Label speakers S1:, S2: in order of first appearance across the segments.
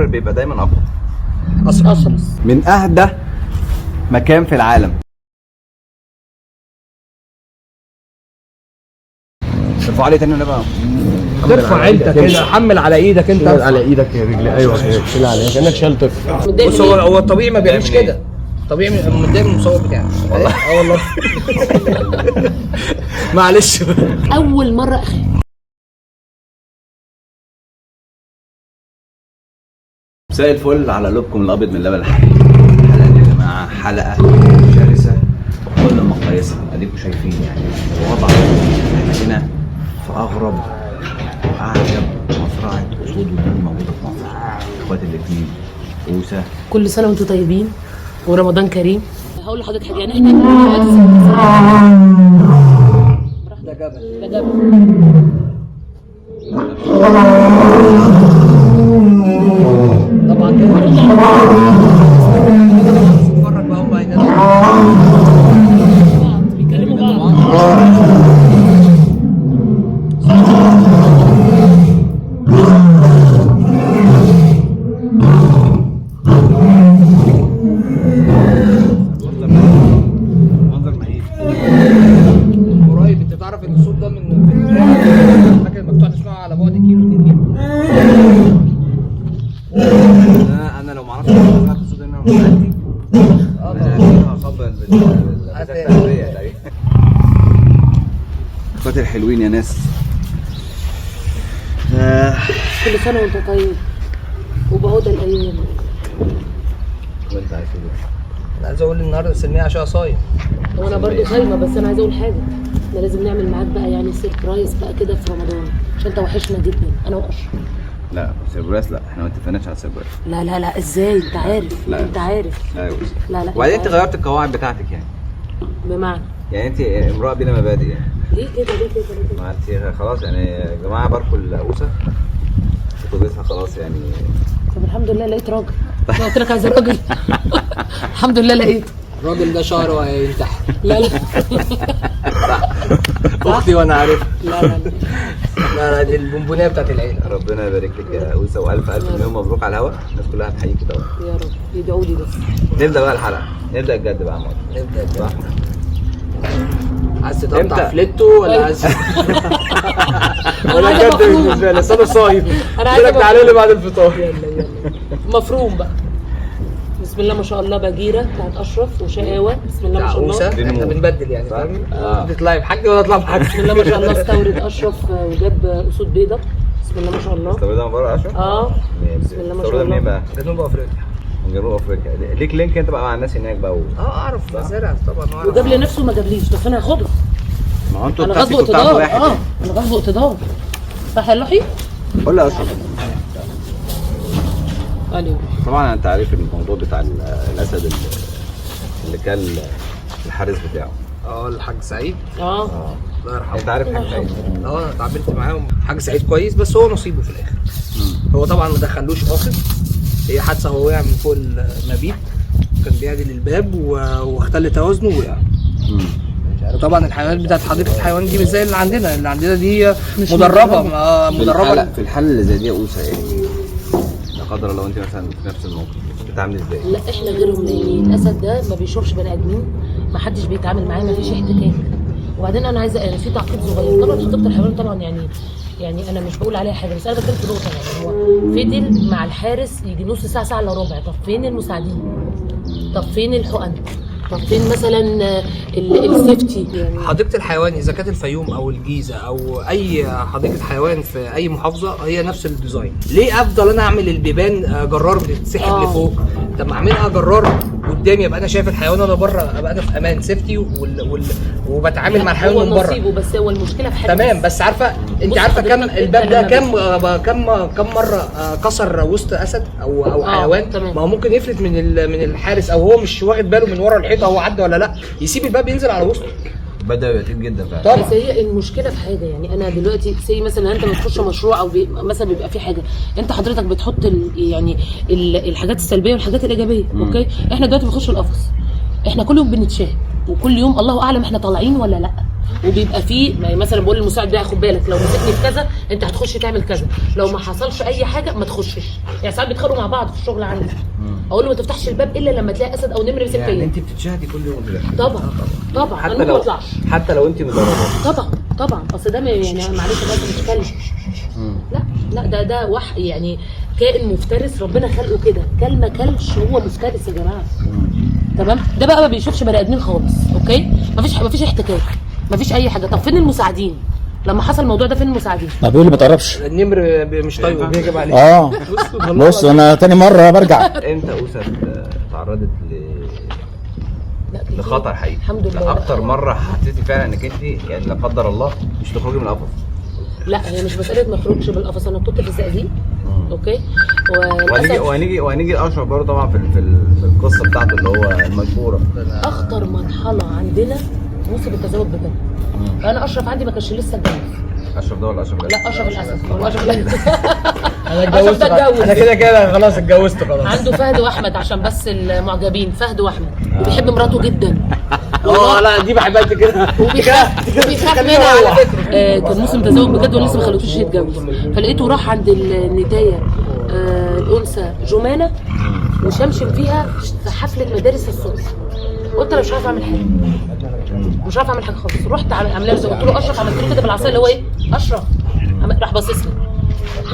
S1: الصبر بيبقى دايما اقوى.
S2: أصرص.
S1: من اهدى مكان في العالم. ارفع عليه تاني ولا بقى؟
S2: ترفع انت كده، حمل على ايدك انت،
S3: على ايدك يا رجلي. ايوه كده عليها كانك شايل طفل.
S2: بص هو الطبيعي ما بيعملش كده، طبيعي متضايق من المصور بتاعك والله. والله معلش.
S4: اول مره اخاف.
S1: مساء الفل على قلوبكم الابيض من لبن الحقيقي. الحلقه دي يا جماعه حلقه شرسه كل مقاييسها، اديكم شايفين يعني وضع احنا هنا في اغرب واعجب مزرعه اسود ودول موجوده في مصر. اخواتي الاثنين اوسه،
S4: كل سنه وانتم طيبين ورمضان كريم. هقول لحضرتك حاجه، يعني احنا
S2: ده جبل،
S4: ده جبل.
S2: طبعا كده اتفرج بقى هم
S4: بيتكلموا بعض.
S2: قريب. انت تعرف ان الصوت ده من فاكر المقطوع تسمعه على بعد كيلو 2 كيلو.
S1: انا لو ما اعرفش سمعت الصوت هنا من عندي انا هصبر بالتربيه. اخواتي الحلوين يا ناس،
S4: كل سنه وانت طيب وبعود الايام.
S1: وانت عايز تقول
S2: انا عايز اقول النهارده سلميه عشان صايم.
S4: وانا برضو صايمه، بس انا عايزه اقول حاجه، احنا لازم نعمل معاك بقى يعني سيربرايز بقى كده في رمضان، عشان انت وحشنا جدا انا واشرف.
S1: لا سيربرايز، لا احنا ما اتفقناش على سيربرايز.
S4: لا لا لا، ازاي؟ انت عارف.
S1: لا.
S4: انت عارف.
S1: لا يا وسام.
S4: لا لا.
S1: وبعدين انت غيرت القواعد بتاعتك يعني
S4: بمعنى
S1: انت امراه بلا مبادئ يعني.
S4: ليه كده ليه كده ليه كده؟
S1: ما انت خلاص يعني يا جماعه باركوا الاوسه وتوبتها خلاص يعني.
S4: طب الحمد لله لقيت راجل. انا قلت لك عايز راجل. الحمد لله لقيته.
S2: الراجل ده شعره هينتحر.
S4: لا لا.
S2: اختي وانا عارف.
S4: لا لا
S2: لا دي البونبونيه بتاعت العيله.
S1: ربنا يبارك لك يا اوسه، والف الف مليون مبروك على الهوا. الناس كلها هتحييكي طبعا.
S4: يا رب يدعوا لي بس.
S1: نبدا بقى الحلقه، نبدا الجد بقى يا معلم.
S2: نبدا
S1: صح.
S2: عايز تقطع
S1: امتى؟
S2: فليتو ولا عايز
S4: انا عايزه
S2: جد
S4: مفروم.
S2: بالنسبه لي انا صايم.
S4: انا عايزه
S2: قلت لك تعالى لي بعد الفطار.
S4: يلا يلا مفروم بقى. بسم الله ما شاء الله، باجيره بتاعت اشرف وشقاوه. بسم الله ما شاء الله.
S2: احنا بنبدل يعني فاهم.
S1: اه.
S2: تطلعي بحاج ولا اطلع بحاج.
S4: بسم الله ما شاء الله، استورد اشرف وجاب اسود بيضه. بسم الله ما شاء الله.
S1: استوردها من بره اشرف؟
S4: اه. بسم الله ما شاء
S1: استوردها منين
S4: الله.
S1: بقى؟
S2: جنوب افريقيا.
S1: من جنوب افريقيا. ليك لينك انت بقى مع الناس هناك بقى
S2: اعرف مزارع طبعا.
S4: وجاب لنفسه ما جابليش، بس انا هاخده.
S1: ما هو انتوا
S4: انا غصب
S1: التاسيس بتاعكم
S4: اقتدار.
S1: واحد.
S4: انا غصب اقتدار. صح يا لوحي؟
S1: قول لي يا اشرف.
S4: الو.
S1: طبعا انت عارف الموضوع بتاع الاسد اللي كان الحارس بتاعه.
S2: الحاج سعيد.
S4: اه.
S2: الله يرحمه.
S1: انت عارف حاجه سعيد؟
S2: انا اتعاملت معاهم. حاج سعيد كويس، بس هو نصيبه في الاخر. هو طبعا ما دخلوش قاصد، هي حادثه، هو وقع من فوق المبيت، كان بيعدل الباب واختل توازنه ووقع. وطبعا الحيوانات بتاعت حديقه الحيوان دي مش زي اللي عندنا دي مدربه. مدربه.
S1: في الحاله اللي زي دي يا اوسه يعني لا قدر الله انت مثلا في نفس الموقف بتتعاملي ازاي؟
S4: لا احنا غيرهم، لان الاسد ده ما بيشوفش بني ادمين، ما حدش بيتعامل معاه، ما فيش احتكاك. وبعدين انا عايزه يعني في تعقيب صغير. طبعا خطيبه الحيوان طبعا يعني انا مش بقول عليها حاجه، بس انا بتكلم في نقطه. يعني هو فضل مع الحارس يجي نص ساعه، ساعه الا ربع. طب فين المساعدين؟ طب فين الحقن؟ طب فين مثلا السيفتي؟ يعني
S2: حديقه الحيوان اذا كانت الفيوم او الجيزه او اي حديقه حيوان في اي محافظه هي نفس الديزاين. ليه افضل انا اعمل البيبان جرار بتتسحب لفوق؟ طب ما اعملها جرار قدامي، يبقى انا شايف الحيوان وانا بره، ابقى انا في امان سيفتي وبتعامل مع الحيوان من بره.
S4: هو نصيبه، بس هو المشكله في حاجه.
S2: تمام، بس عارفه انت عارفه كم الباب ده كم مره كسر وسط اسد او حيوان؟
S4: تمام.
S2: ما هو ممكن يفلت من الحارس، او هو مش واخد باله من ورا الحيطه هو عدى ولا لا، يسيب الباب ينزل على وسطه.
S1: بدا يبقى كتير جدا فعلا.
S2: طبعا.
S4: بس هي المشكله في حاجه، يعني انا دلوقتي سي مثلا انت بتخش مشروع او مثلا بيبقى في حاجه، انت حضرتك بتحط يعني الحاجات السلبيه والحاجات الايجابيه. اوكي، احنا دلوقتي بنخش القفص، احنا كل يوم بنتشاهد، وكل يوم الله اعلم احنا طالعين ولا لا. وبيبقى فيه مثلا بقول للمساعد بتاعي خد بالك لو مسكني في كذا انت هتخش تعمل كذا، لو ما حصلش اي حاجه ما تخشش. يعني ساعات بيتخانقوا مع بعض في الشغل عندي، اقول له ما تفتحش الباب الا لما تلاقي اسد او نمر مسك
S1: يعني
S4: فيا.
S1: انت بتتشاهدي كل يوم كده؟
S4: طبعا
S1: حتى
S4: انا
S1: لو
S4: ما بطلعش.
S1: حتى لو انت مدربه؟
S4: طبعا اصل ده يعني معلش بس مش كلب. لا ده يعني كائن مفترس ربنا خلقه كده، كلمه كلش هو مفترس يا جماعه. تمام. ده بقى ما بيشوفش بني ادمين خالص. اوكي، مفيش احتكاك، مفيش اي حاجه. طب فين المساعدين لما حصل الموضوع ده؟ فين المساعدين؟
S3: طب بيقول لي ما تقربش.
S2: النمر مش طايقه بيهجم عليه.
S3: بص انا تاني مره برجع.
S1: امتى اسد تعرضت لخطر حقيقي؟
S4: الحمد لله.
S1: لا اكتر مره حسيتي فعلا انك انت يعني لا قدر الله مش تخرجي من القفص؟
S4: لا هي مش مساله ما اخرجش بالقفص، انا كنت في الزقازيق. اوكي.
S1: وهنيجي لاشرف برضه طبعا في القصه بتاعته اللي هو المشهوره.
S4: اخطر مرحله عندنا موسم التزاوج بجد. انا اشرف عندي ما كانش لسه اتجوز.
S1: اشرف ده ولا اشرف ده؟
S4: لا اشرف الاسد. هو اشرف الاسد.
S2: انا اتجوزت، انا كده خلاص اتجوزت خلاص.
S4: عنده فهد واحمد عشان بس المعجبين، فهد واحمد وبيحب مراته جدا.
S2: لا دي بحبها كده.
S4: وبيخاف منها على فكره. كان موسم تزاوج بجد ولسه ما خلوتوش يتجوز، فلقيته راح عند النتايه الانثى جمانه وشمشم فيها في حفله مدارس الصبح. قلت انا مش عارفه اعمل حاجه، مش عارفه اعمل حاجه خالص. رحت عامله له قلت له اشرف، عملت له كده بالعصايه اللي هو ايه اشرف، راح باصص لي.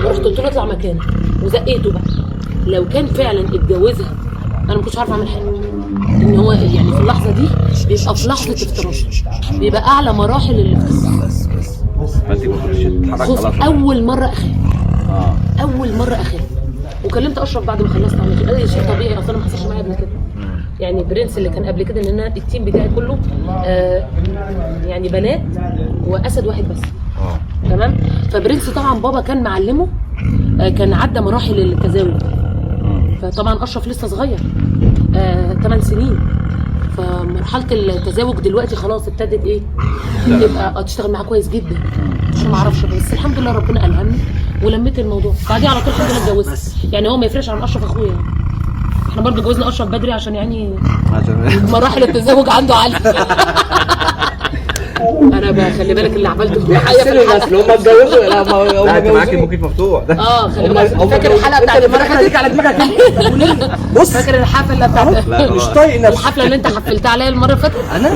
S4: ورحت قلت له اطلع مكانك وزقيته بقى. لو كان فعلا اتجوزها انا ما كنتش عارفه اعمل حاجه. ان هو يعني في اللحظه دي بيبقى في لحظه افتراض، بيبقى اعلى مراحل الافتراض.
S1: بس فانت ما كنتش تتحركي خلاص.
S4: اول مره اخاف. وكلمت اشرف بعد ما خلصت عمل كده، قال لي شيء طبيعي اصلا ما حصلش معايا قبل كده. يعني برنس اللي كان قبل كده ان انا التيم بتاعي كله يعني بنات واسد واحد بس. تمام. فبرنس طبعا بابا كان معلمه، كان عدى مراحل التزاوج. فطبعا اشرف لسه صغير 8 سنين. فمرحله التزاوج دلوقتي خلاص ابتدت ايه تبقى تشتغل معاه كويس جدا. مش ما اعرفش، بس الحمد لله ربنا الهمني ولميت الموضوع. بعدين على طول الحمد لله اتجوزت. يعني هو ما يفرقش عن اشرف اخويا. احنا برضه جوزنا اشرف بدري عشان يعني مراحل التزاوج عنده عاليه. انا بقى خلي بالك اللي عملته في الحقيقه
S2: بيحسنوا الناس اللي هم اتجوزوا.
S1: لا انت معاكي الموقف مفتوح ده.
S4: خلي بالك. فاكر الحلقه بتاعت المره اللي فاتت
S2: على دماغك؟ بص
S4: فاكر الحفله بتاعت
S2: مش طايق نفسي.
S4: الحفله اللي انت حفلتها عليا المره اللي فاتت؟
S2: انا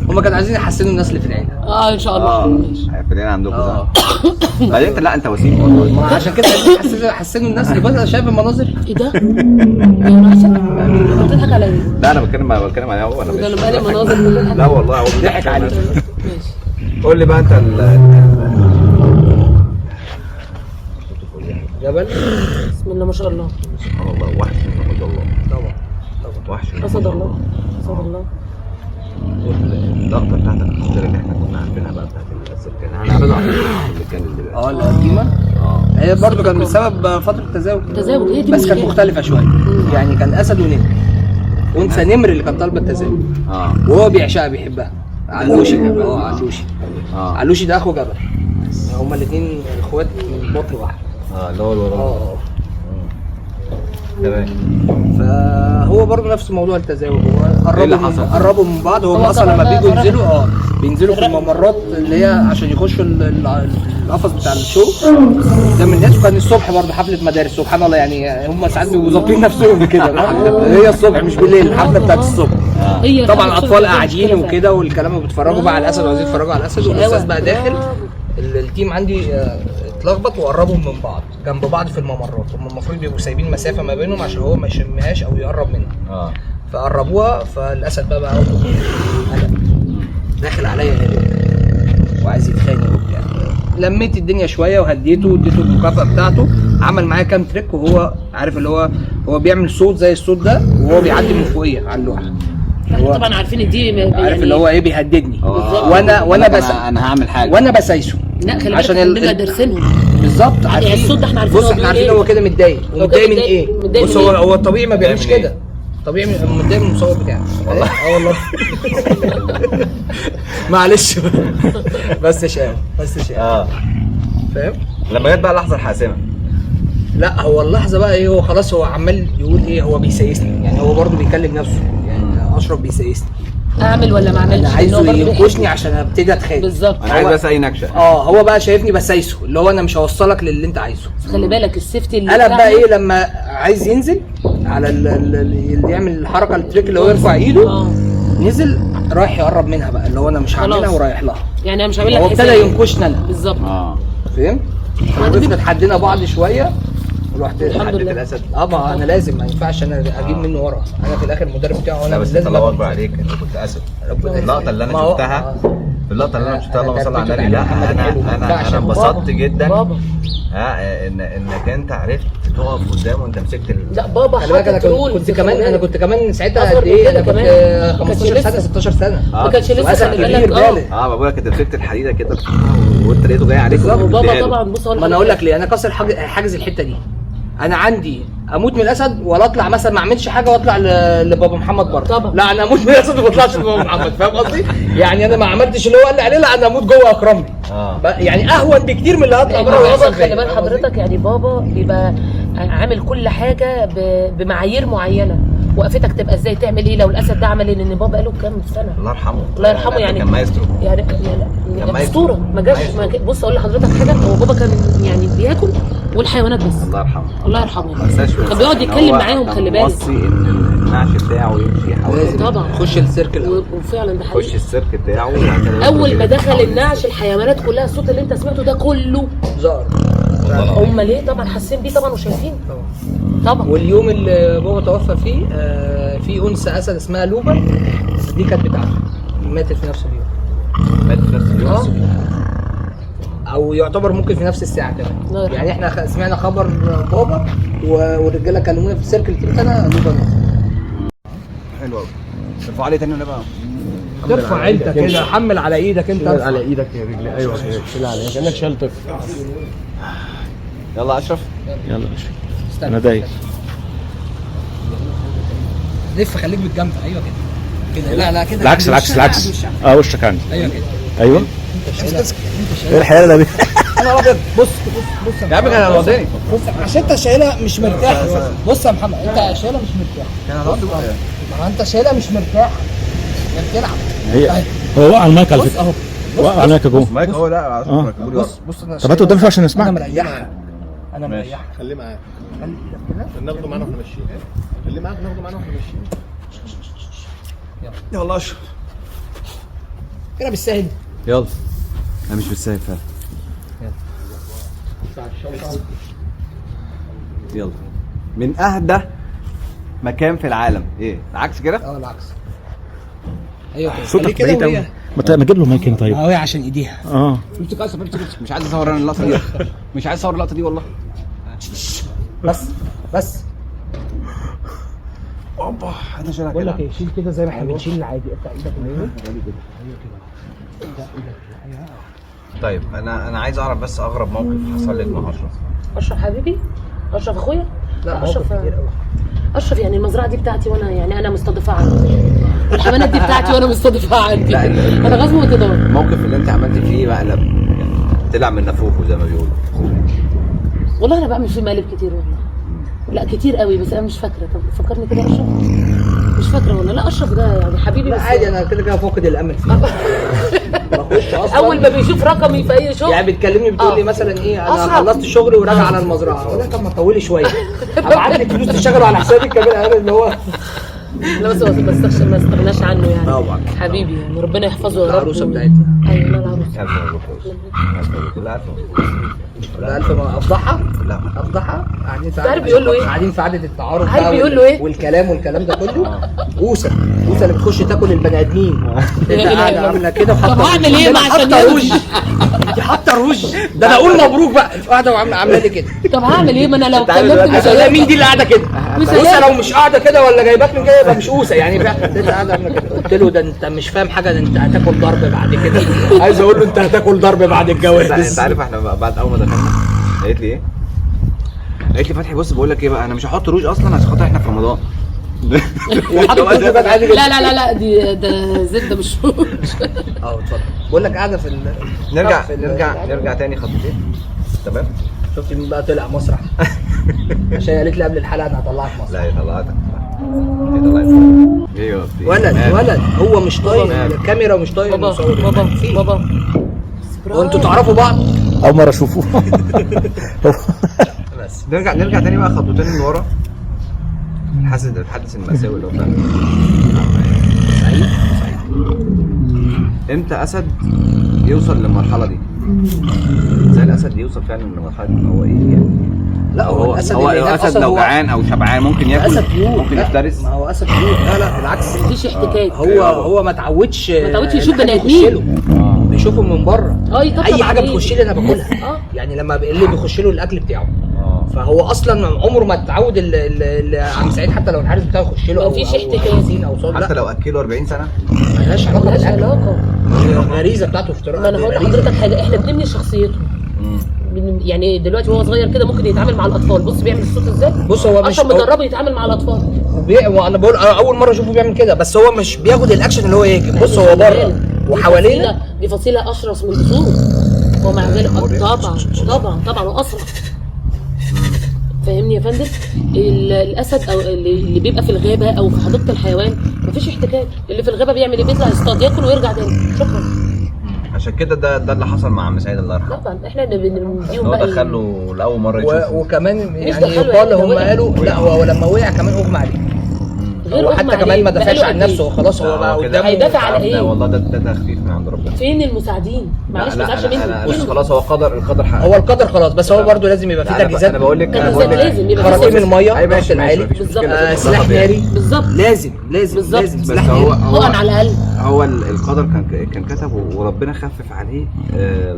S2: هم كانوا عايزين يحسنوا الناس اللي في العيله.
S4: ان شاء الله.
S1: هيفرقنا عندكم ده. بعدين انت لا انت وسيم والله.
S2: عشان كده عايزين يحسنوا الناس اللي بس شايف المناظر.
S4: ايه ده؟ يا راشد انت بتضحك عليا.
S1: لا انا بتكلم عليه هو. انا
S4: ده انا بقالي مناظر بتضحك.
S1: لا والله هو بيضحك عليك.
S4: ماشي.
S1: قول لي بقى انت
S2: جبل.
S4: بسم الله ما شاء الله.
S1: سبحان الله. وحش ما شاء الله.
S2: طبعا
S1: وحش.
S4: اسد الله. اسد الله.
S1: اللقطه بتاعتك الخطيره اللي احنا كنا عارفينها بقى بتاعت السكان هنعرضها على اللي كان دلوقتي.
S2: القديمه هي برضه كان بسبب فتره التزاوج.
S4: هي دي
S2: بس كانت مختلفه شويه. يعني كان اسد ونمر. انثى نمر اللي كانت طالبه التزاوج. وهو بيعشقها بيحبها. علوشي. علوشي. علوشي ده اخو جبل. هما الاثنين اخوات من بطن واحد.
S1: اللي هو الوراء. تمام.
S2: فهو برضه نفس موضوع التزاوج. هو قربوا من بعض. هم
S4: هو
S2: اصلا لما
S4: طبعاً
S2: بيجوا
S4: ده
S2: ينزلوا بينزلوا في الممرات اللي هي عشان يخشوا القفص بتاع الشو ده من الناس. وكان الصبح برضه حفله مدارس. سبحان الله يعني هم ساعات بيبقوا ظابطين نفسهم كده. هي الصبح مش بالليل، الحفله بتاعت الصبح. طبعا اطفال قاعدين وكده والكلام وبيتفرجوا بقى على الاسد وعايزين يتفرجوا على الاسد. والاستاذ بقى داخل التيم عندي اتلخبط وقربوا من بعض جنب بعض في الممرات. هم المفروض بيبقوا سايبين مسافه ما بينهم عشان هو ما يشمهاش او يقرب منها. فقربوها. فالاسد بقى داخل عليا وعايز يتخانق وبتاع. لميت الدنيا شويه وهديته واديته المكافاه بتاعته. عمل معايا كام تريك وهو عارف اللي هو بيعمل صوت زي الصوت ده وهو بيعدي من فوقيه على اللوحه.
S4: طبعا عارفين دي
S2: عارف اللي هو ايه بيهددني.
S1: انا هعمل حاجه
S2: وانا بسايسه.
S4: لا خلي بالك عشان دارسينهم
S2: بالظبط. عارفين
S4: الصوت ده احنا عارفين.
S2: بص احنا عارفين هو كده متضايق. ومتضايق من ايه؟ بص هو الطبيعي ما بيعملش كده. طبيعي متضايق من المصور بتاعه. والله والله. معلش بس شقاوة فاهم.
S1: لما جت بقى اللحظه الحاسمه.
S2: لا هو اللحظه بقى ايه. هو خلاص هو عمال يقول ايه. هو بيسيسني يعني. هو برضه بيكلم نفسه يعني. اشرف بيسيسني
S4: اعمل ولا ما اعملش؟
S2: انا
S4: إن هو
S2: عايزه
S4: برضه
S2: ينكشني عشان ابتدي اتخانق.
S4: بالظبط.
S1: انا عايز بس اي نكشه.
S2: هو بقى شايفني بسايسه، اللي هو انا مش هوصلك للي انت عايزه.
S4: خلي بالك السيفتي اللي
S2: قلب بقى
S4: بتاعنا-
S2: ايه لما عايز ينزل على اللي يعمل الحركه التريك اللي هو يرفع ايده، نزل رايح يقرب منها بقى، اللي هو انا مش هعملها
S4: خلاص.
S2: ورايح لها.
S4: يعني انا مش هعمل لك
S2: هو ابتدى
S4: حساب.
S2: ينكشني انا.
S4: بالظبط.
S2: فهمت؟ وقفنا اتحدينا بعض شويه ورحت
S4: الحمد
S1: حددت
S4: لله.
S1: الاسد.
S2: ما انا لازم، ما ينفعش انا اجيب منه ورا، انا في الاخر المدرب بتاعه
S1: لا
S2: وانا
S1: بس انت
S2: لازم
S1: الله
S2: أبقى
S1: اكبر
S2: متفق.
S1: عليك، انت كنت اسد.
S2: ربنا
S1: اللقطه اللي انا
S2: ما هو-
S1: شفتها، اللقطه اللي انا شفتها اللهم صل على
S2: ترتيب
S1: النبي، لا
S2: محمد الحلو، ما ينفعش.
S1: انا انبسطت جدا
S4: بابا
S1: انك انت عرفت تقف قدامه وانت مسكت
S4: لا بابا
S2: خلي بالك انا
S4: حاطط رول.
S2: كنت كمان، انا كنت كمان ساعتها
S4: أصغر
S2: قد
S4: من
S2: ايه؟
S4: كده
S2: انا كنت
S4: كمان.
S2: 15
S4: ما
S2: سنه
S4: كانش
S2: 16 سنه.
S4: ما كانش لسه
S2: وأسد
S4: خلي
S2: كبير
S4: بالك.
S2: بالغ.
S1: بقول لك انت مسكت الحديده كده وانت لقيته جاي عليك
S2: بالظبط.
S4: وبابا طبعا بص
S2: ما انا اقول لك ليه، انا كسر حاجز الحته دي. انا عندي اموت من الاسد ولا اطلع مثلا ما اعملش حاجه واطلع لبابا محمد بره.
S4: طبعا.
S2: لا انا اموت من الاسد وما اطلعش لبابا محمد، فاهم قصدي؟ يعني انا ما عملتش اللي هو قال لي عليه، لا انا اموت جوه اكرمني. يعني اهون بكتير من اللي هطلع
S4: لأن
S2: بره
S4: بابا
S2: ويحصل
S4: خلي
S2: فيا.
S4: بال حضرتك، يعني بابا بيبقى عامل كل حاجه بمعايير معينه. وقفتك تبقى ازاي، تعمل ايه لو الاسد ده عمل ايه، لان بابا بقاله كام سنه.
S1: الله يرحمه.
S4: الله يرحمه. يعني
S1: كان مايسترو.
S4: يعني اسطوره. ما جاش بص اقول لحضرتك حاجه، هو بابا كان يعني بياكل والحيوانات بس.
S1: الله يرحمه.
S4: الله يرحمه.
S1: ما انساش
S4: كان بيقعد يتكلم معاهم، خلي بالك.
S1: موصي ان النعش بتاعه يمشي حوالين،
S4: طبعا.
S2: خش السيرك الاول.
S4: وفعلا ده
S1: خش
S4: حقيقي.
S1: السيرك بتاعه.
S4: اول ما دخل النعش الحيوانات كلها، الصوت اللي انت سمعته ده كله
S2: زار.
S4: هم ليه طبعا حاسين بيه طبعا وشايفين طبعا.
S2: واليوم اللي بابا توفى فيه في انثى اسد اسمها لوبا، دي كانت بتاعته، ماتت في نفس اليوم.
S1: مات في نفس اليوم.
S2: او يعتبر ممكن في نفس الساعه
S4: الله
S2: كمان.
S4: يرحمه.
S2: يعني احنا سمعنا خبر بابا والرجاله كلمونا في السيركل، قلت انا لوبا مات.
S1: حلو قوي. ارفع عليه تاني بقى.
S2: ترفع انت كده، حمل على ايدك انت.
S3: شيل على ايدك يا رجلي. ايوه شيل عليها كانك شايل طفل.
S1: يلا اشرف.
S3: يلا
S2: استنى.
S3: انا دايس.
S2: لف، خليك بالجنب. ايوه كده لا لا كده.
S3: العكس العكس العكس. وشك عندي.
S2: ايوه كده.
S3: ايوه. ايه الحياه ده؟
S2: انا ابيض. بص
S1: يا عم كان هيوضعني.
S2: بص عشان انت شايلها مش مرتاح. بص يا محمد، انت شايلها مش مرتاح. ما انت شايلها مش مرتاح، انت بتلعب.
S3: هي هو وقع على المايك على
S2: بص
S3: فكره.
S2: اهو.
S3: وقع على المايك يا جو.
S1: مايك هو لا
S2: بص انا
S3: طب هات قدام شويه عشان
S2: انا
S3: نسمعك.
S2: مريحها. انا
S1: ماشي.
S2: مريحها.
S5: خليه معاك،
S2: خلي كده.
S5: ناخده معانا واحنا ماشيين. خليه معاك ناخده معانا واحنا ماشيين.
S1: يلا اشرف.
S2: كده بالسهل.
S1: يلا. انا مش بالسايب فعلا. يلا. من اهدى مكان في العالم ايه؟ العكس كده؟
S2: العكس. ايوه كده.
S3: صوتك بعيد قوي. ما تجيب له مايك طيب.
S2: اهو عشان ايديها.
S1: مش عايز اصور انا اللقطه دي. مش عايز اصور اللقطه دي والله.
S2: بس
S1: اوبا انا شايلها
S2: بقول
S1: كده.
S2: لك ايه، شيل كده زي ما احنا بنشيل العادي. افتح ايدك اليمين.
S1: طيب انا عايز اعرف بس اغرب موقف حصل لك مع اشرف.
S4: اشرف حبيبي، اشرف اخويا.
S2: لا
S4: اشرف
S2: موقف كتير قوي.
S4: اشرف يعني المزرعه دي بتاعتي، وانا يعني انا مستضيفاها عندي. والحمامات دي بتاعتي وانا مستضيفاها عندي.
S1: لا،
S4: انا غصب وتدور.
S1: الموقف اللي انت عملت فيه مقلب يعني طلع من نافوخه زي ما بيقولوا.
S4: والله انا بعمل فيه مقالب كتير والله. لا كتير قوي، بس انا مش فاكره. طب فكرني كده اشرف. مش فاكره والله. لا اشرف ده يعني حبيبي.
S2: لا
S4: بس
S2: عادي، انا كده فاقد الامل فيه. بخش اصلا
S4: اول ما بيشوف رقمي في اي شغل
S2: يعني بتكلمني بتقول لي مثلا ايه، انا
S4: أشرف.
S2: خلصت شغلي وراجع على المزرعه. اقول لها طب ما تطولي شويه، ابعت لك فلوس تشتغلوا على حسابي كمان. انا اللي هو
S4: لا بس ما استغناش عنه يعني.
S2: طبعا.
S4: حبيبي يعني ربنا يحفظه يا رب.
S2: العروسه بتاعتنا.
S4: ايوه لا العروسه.
S1: ألف مبروك يا أستاذ. ألف مبروك. لا ألف مبروك.
S2: ده الف افضحها.
S1: لا
S2: افضحها. قاعدين في
S4: عارف بيقول له إيه؟
S2: قاعدين في قعده التعارف
S4: عارف
S2: بقى
S4: بيقول له إيه؟
S2: والكلام ده كله. بوسه اللي بتخش تاكل البني ادمين. انت
S4: إله
S2: قاعده
S4: إلا
S2: عامله كده وحاطه
S4: طب هعمل إيه بقى عشان
S2: حاطه
S4: يرضي؟
S2: روج. انت حاطه روج. ده انا اقول مبروك بقى. قاعده وعامله لي كده.
S4: طب هعمل ايه؟ ما انا لو
S1: عارف
S4: كلمت
S1: دلوقتي
S4: مش
S2: لا
S4: هيرضى.
S2: مين دي اللي قاعده كده؟
S4: مش
S2: بوسه
S4: هيرضى.
S2: لو مش قاعده كده ولا جايباك من كده يبقى مش قوسه يعني. انت قاعده عامله كده. قلت له ده انت مش فاهم حاجه، ده انت هتاكل ضرب بعد كده. عايز اقول له انت هتاكل ضرب بعد الجواز.
S1: انت عارف احنا بعد اول ما دخلنا قالت لي ايه؟ قالت لي فتحي بص بقول لك ايه بقى، انا مش هحط روج اصلا عشان خاطر احنا في رمضان.
S2: وحاطط روج بقى عادي جدا.
S4: لا ده زد ده مش
S2: اه اتفضل. بقول لك قاعده في
S1: نرجع تاني خطوتين. تمام.
S2: شفت مين بقى طلع مسرح؟ عشان قالت لي قبل الحلقه انا هطلعك مسرح.
S1: لا هي طلعتك. كده الله يسلمك. ايوه
S2: ولد هو مش طايق الكاميرا ومش طايق
S4: بابا
S2: المصور.
S4: بابا
S2: هو انتوا تعرفوا بعض؟
S3: اول مره اشوفه.
S1: بس نرجع تاني بقى خطوتين لورا. الحادث المأساوي اللي هو بتاع سعيد. امتى اسد يوصل للمرحله دي؟ ازاي الاسد يوصل فعلا لمرحله ان هو ايه يعني؟
S2: لا هو الاسد
S1: هو
S2: اللي هناك
S1: اسد لو جعان او شبعان ممكن ياكل،
S2: اسد طيور،
S1: ممكن
S2: لا،
S1: يفترس.
S2: ما هو اسد طيور. لا بالعكس،
S4: مفيش احتكاك.
S2: هو ما تعودش
S4: يشوف
S2: إن حد
S4: بني
S2: يخش
S4: آدمين.
S2: له. بيشوفهم من بره.
S4: يطبطب
S2: اي حاجه
S4: عليه.
S2: بتخش لي انا باكلها. يعني لما اللي بيخش له الاكل بتاعه، فهو اصلا عمره ما اتعود عم سعيد حتى لو الحارس بتاعه يخش له
S4: مفيش
S2: او
S4: احتكاك.
S2: او صوت،
S1: حتى
S2: لا
S1: لو اكله 40 سنه
S2: ملهاش علاقه
S4: ملهاش
S2: بالاكل.
S4: علاقه.
S2: الغريزه بتاعته افتراء.
S4: ما انا هقول لحضرتك حاجه، احنا بنبني شخصيته. يعني دلوقتي وهو صغير كده ممكن يتعامل مع الاطفال. بص بيعمل الصوت ازاي.
S2: بص هو مش
S4: اشرف مدربه يتعامل مع الاطفال.
S2: وانا بقول اول مره اشوفه بيعمل كده، بس هو مش بياخد الاكشن اللي هو يجي. بص هو بره وحوالينا
S4: دي فصيله اشرس من الاسود، ومع ذلك طبعا واسرع. فاهمني يا فندم؟ الاسد او اللي بيبقى في الغابه او في حديقه الحيوان مفيش احتكاك. اللي في الغابه بيعمل ايه؟ بيطلع يصطاد ياكل ويرجع تاني. شكرا.
S1: عشان كده ده اللي حصل مع عم سعيد الله يرحمه.
S4: طبعا احنا اللي بنديهم
S1: هو
S4: بقى
S1: دخله لاول مره يشوفه.
S2: وكمان يعني
S4: دخله
S2: يقال
S4: يعني،
S2: هم
S4: وقع.
S2: قالوا لا، هو لما وقع كمان اغمى عليه.
S4: غير
S2: هو
S4: أغمى
S2: حتى كمان
S4: عليه.
S2: ما دافعش
S4: بقاله
S2: عن
S4: قد إيه؟
S2: نفسه، خلاص هو بقى قدامه.
S4: هيدافع على
S1: لا،
S4: ايه؟
S1: والله ده تخفيف من عند ربنا.
S4: فين المساعدين؟ معلش ما تزعلش
S1: لا
S4: مني.
S1: خلاص هو القدر حق.
S2: هو القدر خلاص، بس هو برضه لازم يبقى فيه تجهيزات.
S1: انا بقول لك
S4: لازم يبقى فيه
S2: خراطيم
S4: سيف.
S2: الميه،
S1: اي ماشي
S2: الضغط العالي،
S4: بالظبط.
S2: سلاح ناري،
S4: بالظبط
S2: لازم
S4: بالظبط.
S1: بس
S2: سلاح
S1: هو
S2: ناري.
S4: حقن على الاقل.
S1: هو القدر كان كتبه وربنا خفف عليه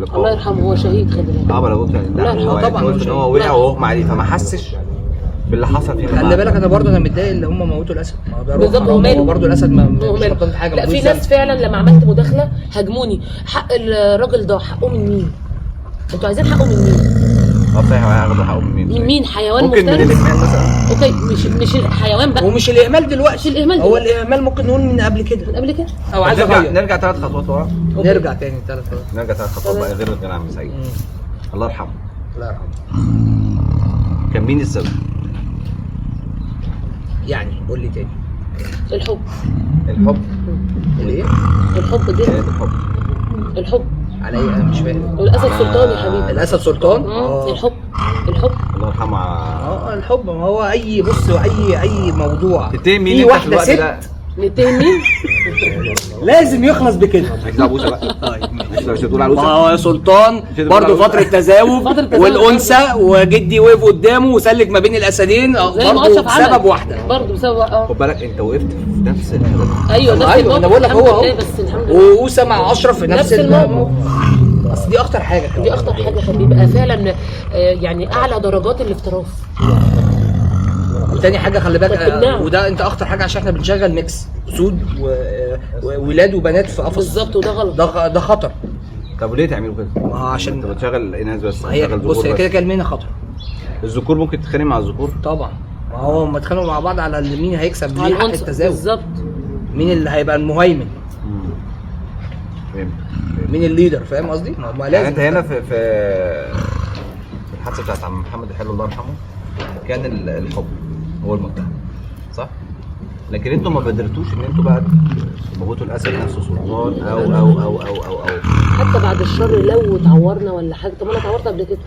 S1: لقاء.
S4: الله يرحمه، هو شهيد خلي بالك.
S1: انا قلت
S4: الله يرحمه
S2: طبعا.
S1: ان هو وقع واغمى عليه فما حسش باللي حصل فيه.
S2: خلي بالك انا متضايق اللي هم موتوا الاسد. ما هو ده
S4: بالظبط،
S2: روح
S4: هو ماله؟
S2: هو برضه الاسد مش
S4: هو ماله؟
S2: غلطان في حاجه.
S4: لا،
S2: ملوش
S4: في
S2: ذنب.
S4: ناس فعلا لما عملت مداخله هاجموني. حق الراجل ده حقه من مين؟ انتوا عايزين حقه من مين؟
S1: صحيح هياخدوا حقه من
S4: من
S1: مين؟
S4: مين؟ حيوان
S1: ممكن من
S4: مفترس؟
S1: الاهمال مثلا.
S4: اوكي، مش الحيوان بقى.
S2: ومش الاهمال دلوقتي،
S4: مش الإهمال
S2: هو
S4: دلوقتي.
S2: الاهمال ممكن نقول من قبل كده
S4: من قبل كده.
S2: او عايز اغير.
S1: نرجع 3 خطوات ورا.
S2: نرجع تاني 3 خطوات.
S1: نرجع 3 خطوات بقى غير عم سعيد. الله يرحمه.
S2: الله يرحمه.
S1: كان مين السبب؟
S2: يعني قول لي تاني.
S4: الحب.
S1: الحب.
S2: الايه؟
S4: الحب ده
S1: الحب.
S4: الحب.
S2: على ايه؟ انا مش فاهم.
S4: والاسد سلطان يا حبيبي.
S2: الاسد سلطان.
S4: الحب.
S1: الله يرحمه.
S2: الحب. ما هو بص اي موضوع
S1: تتهم مين
S2: في
S1: انت
S2: واحده
S1: في الوقت
S2: ست
S1: ده؟
S4: نتهم مين؟
S2: لازم يخلص بكده.
S1: مش عبوسه بقى. مش تقول
S2: ما
S1: عروسه.
S2: هو سلطان برضه فتره تزاوج
S4: فترة تزاوج.
S2: والانثى، وجدي وقف قدامه وسلك ما بين الاسدين
S4: زي ما
S2: برضه
S4: اشرف عمل.
S2: بسبب واحده.
S4: برضه بسبب
S1: خد بالك انت وقفت في نفس الهدف.
S4: ايوه نفس
S2: ايوه انا بقول لك
S4: الحمد
S2: هو
S4: لله،
S2: اهو.
S4: بس الحمد لله
S2: وأوسى مع اشرف في
S4: نفس
S2: نفس
S4: الموقف.
S2: اصل دي اخطر حاجه كمان.
S4: دي اخطر حاجه. كان بيبقى فعلا يعني اعلى درجات الافتراس.
S2: تاني حاجه خلي بالك
S4: بتمنعه.
S2: وده انت اخطر حاجه عشان احنا بنشغل ميكس اسود وولاد وبنات في قفص.
S4: بالظبط، وده غلط.
S2: ده خطر.
S1: طب وليه تعملوا كده؟
S2: ما هو عشان
S1: انت بتشغل اناث بس.
S2: هي
S1: بتشغل
S2: بص
S1: ذكور
S2: هي
S1: بس.
S2: كده كده المهنه خطر.
S1: الذكور ممكن تتخانق مع الذكور.
S2: طبعا. ما هو هم اتخانقوا مع بعض على مين هيكسب
S4: على
S2: ليه حق
S4: العنصر.
S2: التزاوج.
S4: بالظبط.
S2: مين اللي هيبقى المهيمن،
S1: فهمت.
S2: مين الليدر. فاهم قصدي؟ ما هم لازم.
S1: يعني انت هنا في الحادثه بتاعت عم محمد الحلو الله يرحمه كان الحب هو المتهم، صح؟ لكن انتوا ما بادرتوش ان انتوا بقى تموتوا الاسد نفسه سلطان او
S4: حتى بعد الشر لو اتعورنا ولا حاجه. طب انا اتعورت قبل كده،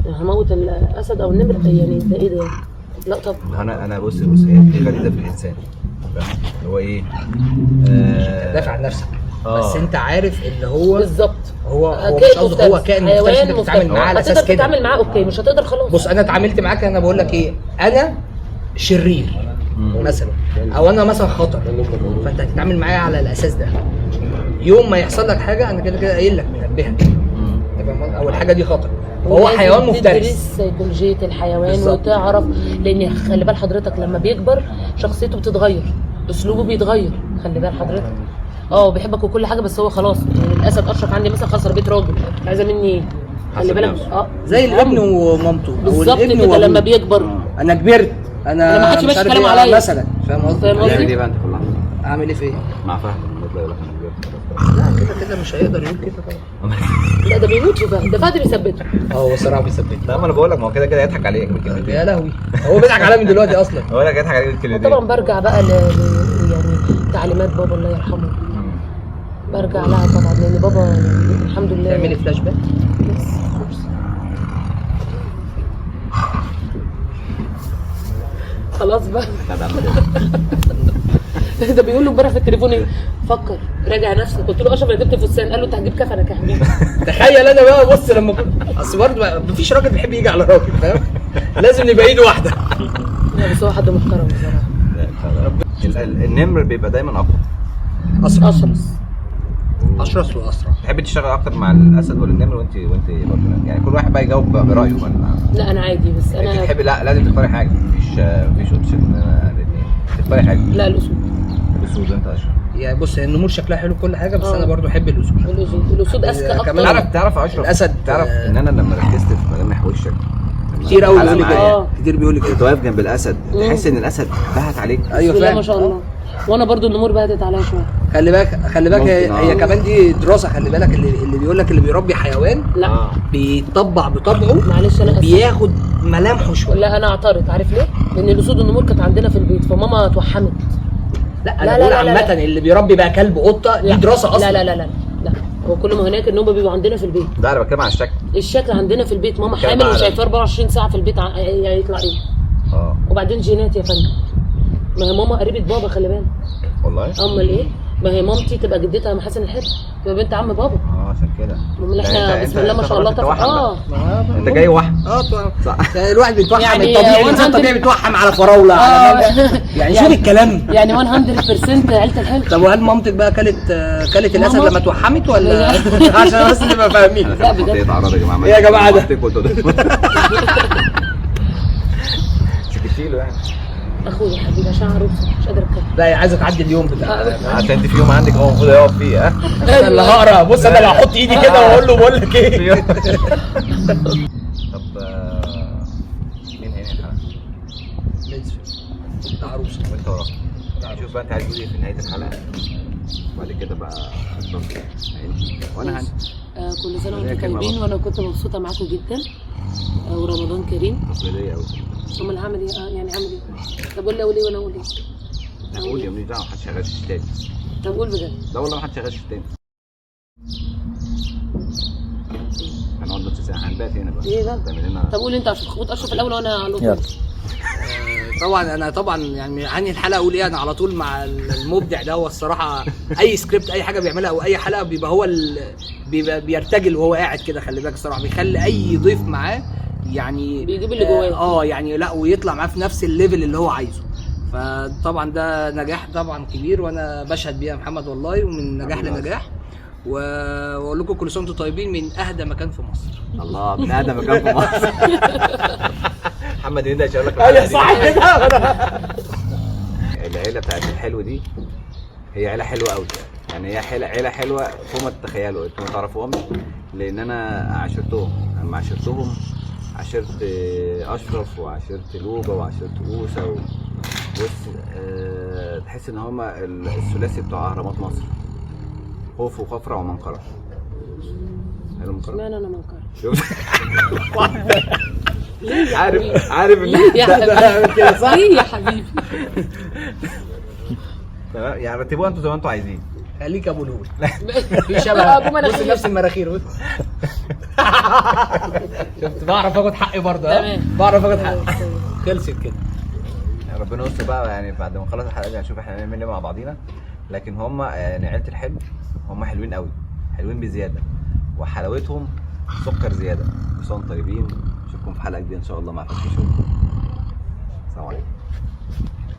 S4: هموت الاسد او النمر؟ يعني ده ايه ده؟ لا طبعا.
S1: انا بص هي دي غريزه في الانسان. اللي هو ايه؟
S2: دافع عن نفسك. بس انت عارف ان هو
S4: بالظبط.
S2: هو مش قصده، هو كائن مفترس انت بتتعامل معاه على اساس
S4: هتقدر
S2: كده.
S4: تتعامل معاه اوكي، مش هتقدر خلاص.
S2: بص انا اتعاملت معاك، انا بقول لك ايه، انا شرير مثلا، او انا مثلا خطر، فانت هتتعامل معايا على الاساس ده. يوم ما يحصل لك حاجه انا كده قايل لك منبهك. اول حاجه دي خطر. هو حيوان مفترس.
S4: تدرس سيكولوجيه الحيوان
S2: بالزبط.
S4: وتعرف، لان خلي بال حضرتك لما بيكبر شخصيته بتتغير، اسلوبه بيتغير. خلي بال حضرتك بيحبك وكل حاجه، بس هو خلاص. يعني الاسد اشرف عندي مثلا خلاص ربيت راجل، عايزه مني ايه؟ خلي بالك
S2: زي الابن ومامته.
S4: بالظبط كده. لما بيكبر
S2: انا كبرت،
S4: انا ما حدش
S2: مش
S4: ماشي
S2: عارف
S4: كلام
S2: إيه،
S4: عليا
S2: مثلا. فاهم قصدي؟
S4: فاهم قصدي؟
S1: تعمل ايه بقى انت في اللحظه؟
S2: اعمل ايه في ايه؟
S1: مع فهد لما يطلع يقول لك انا كبرت.
S2: لا كده مش هيقدر يقول كده طبعا.
S4: لا ده بيموت في فهد، ده فهد بيثبته.
S2: هو الصراحه بيثبت.
S1: لا ما انا بقول لك، ما هو كده يضحك عليك بالكلمتين.
S2: يا لهوي هو بيضحك عليا من دلوقتي اصلا.
S1: بقول لك يضحك عليك بالكلمتين.
S4: طبعا برجع بقى يعني تعليمات بابا الله يرحمه، برجع لها طبعا لان بابا يعني الحمد لله.
S2: تعملي فلاش باك.
S4: خلاص بقى.
S1: لا ده
S4: ده بيقول له امبارح في التليفون ايه؟ فكر راجع نفسك. قلت له اشرف انا جبت فستان، قال له انت هتجيب كفنك يا حبيبي.
S2: تخيل انا بقى بص لما كنت اصل برضه مفيش راجل بيحب يجي على راجل فاهم؟ لازم نبقى ايد واحده.
S4: لا بس هو حد محترم بصراحه.
S1: النمر بيبقى دايما اقوى.
S4: اشرس
S2: اشرس واسرع.
S1: تحبي تشتغل اكتر مع الاسد ولا النمر؟ وانت برضه يعني كل واحد بقى يجاوب برايه ولا؟
S4: لا انا عادي بس
S1: انت
S4: انا
S1: تحبي لا لازم تختاري حاجه، مفيش اوبشن الاثنين، تختاري حاجه.
S4: لا الاسود.
S1: الاسود انت اشرف.
S2: يعني بص النمور شكلها حلو كل حاجه بس انا برضو احب الاسود.
S4: الاسود اذكى اكتر.
S1: تعرف اشرف
S2: الاسد
S1: تعرف ان انا لما ركزت في ملامح وشك
S2: كتير قوي بيقول لي
S1: معايا.
S2: كده كتير بيقول لي
S1: كنت
S2: كده
S1: واقف جنب الاسد تحس ان الاسد بهت عليك.
S2: ايوه
S4: لا
S2: فاهم
S4: ما شاء الله. وانا برضو النمور بهدت عليا شويه.
S2: خلي بالك هي كمان دي دراسه. خلي بالك اللي بيقول لك اللي بيربي حيوان
S4: لا
S2: بيطبع بطبعه
S4: معلش انا اسف.
S2: بياخد ملامحه شويه.
S4: لا انا اعترض، عارف ليه؟ لان الاسود والنمور كانت عندنا في البيت فماما توحمت.
S2: لا انا بقول عامه اللي بيربي بقى كلب قطه دي دراسه اصلا.
S4: لا هو كل ما هناك ان هم بيبقوا عندنا في البيت.
S1: ده انا بتكلم على الشكل.
S4: الشكل عندنا في البيت ماما
S1: بتكلم
S4: حامل
S1: على-
S4: وشايفاه 24 ساعه في البيت يعني يطلع ايه؟
S1: اه
S4: وبعدين جينات يا فندم. ما هي ماما قريبه بابا خلي بالك.
S1: والله.
S4: امال ايه؟ ما هي مامتي تبقى جدتها محاسن الحب تبقى بنت عم بابا.
S1: عشان كده.
S4: امال احنا بسم الله ما شاء الله
S1: انت جاي واحد.
S2: صح. الواحد بيتوحم
S4: يعني
S2: الطبيعي، الانسان
S4: 100
S2: طبيعي بيتوحم على فراوله على يعني شوف الكلام.
S4: يعني 100% عيله الحلو.
S2: طب وهل مامتك بقى كلت الاسد
S4: ماما؟
S2: لما توحمت ولا عشان بس نبقى فاهمين؟
S4: لا بجد.
S1: يا جماعه.
S2: إيه يا جماعة ده؟
S1: سكتي له يعني.
S4: اخويا حبيبي عشان عروسه مش قادره اتكلم.
S2: لا هي عايزه تعدي اليوم بتاع
S1: عشان انت في يوم عندك هو المفروض يقف فيه ها.
S2: انا اللي هقرا. بص انا اللي هحط ايدي كده واقول له بقول لك ايه.
S1: طب مين هنا الحلقه؟
S2: عروسه
S1: وانت وراك. شوف بقى انت عايز تقول ايه في نهايه الحلقه وبعد كده بقى اتفضل. وانا هندي
S4: كل سنه وانتم طيبين وانا كنت مبسوطه معاكم جدا ورمضان كريم.
S1: تقليديه قوي.
S4: امال هعمل ايه؟ يعني اعمل ايه؟ طب قول لي اقول ايه وانا اقول ايه؟
S1: لا قول يا ماليش دعوه محدش شغال تاني.
S4: طب قول بجد.
S1: لا والله محدش شغال تاني. هنقعد نص ساعه هنبات هنا بقى.
S4: ايه بقى؟
S1: تعمل لنا.
S4: طب قول انت عشان خد اشرف الاول وانا اقول
S3: يلا.
S2: طبعا انا يعني عني الحلقه اقول ايه. انا على طول مع المبدع ده. هو الصراحه اي سكريبت اي حاجه بيعملها او اي حلقه بيبقى هو بيبقى بيرتجل وهو قاعد كده. خلي بالك الصراحه بيخلي اي ضيف معاه يعني
S4: بيجيب اللي جواه.
S2: يعني لا ويطلع معاه في نفس الليفل اللي هو عايزه. فطبعا ده نجاح طبعا كبير وانا بشهد بيه يا محمد والله ومن نجاح لنجاح. واقول لكم كل سنه وانتم طيبين من اهدى مكان في مصر.
S1: الله من اهدى مكان في مصر. محمد هندي هيشاور لك.
S2: ايوه صح كده.
S1: العيله بتاعت الحلو دي هي عيله حلوه قوي. يعني هي عيله حلوه فوق ما تتخيلوا. انتوا ما تعرفوهمش لان انا عاشرتهم. لما عاشرتهم عاشرت اشرف وعاشرت لوبا وعاشرت اوسه بص تحس ان هما الثلاثي بتوع اهرامات مصر. خوف وخفرع ومنقرة. حلو منقرة؟
S4: اشمعنى انا منكر؟
S1: عارف ان
S4: ليه يا حبيبي؟
S1: تمام يعني رتبوها انتوا زي ما انتوا عايزين.
S2: خليك ابو لول.
S4: في
S2: شبه بص نفس المراخير. شفت بعرف اخد حقي برضه.
S4: تمام.
S2: بعرف اخد حقي. خلصت كده.
S1: ربنا يستر بقى يعني بعد ما نخلص الحلقه دي هنشوف احنا هنعمل ايه مع بعضينا. لكن هم يعني عيله الحلو هم حلوين قوي. حلوين بزياده وحلاوتهم سكر زياده. كل سنه وانتم طيبين. اشوفكم في حلقه جديده ان شاء الله مع فتحي شو. السلام عليكم.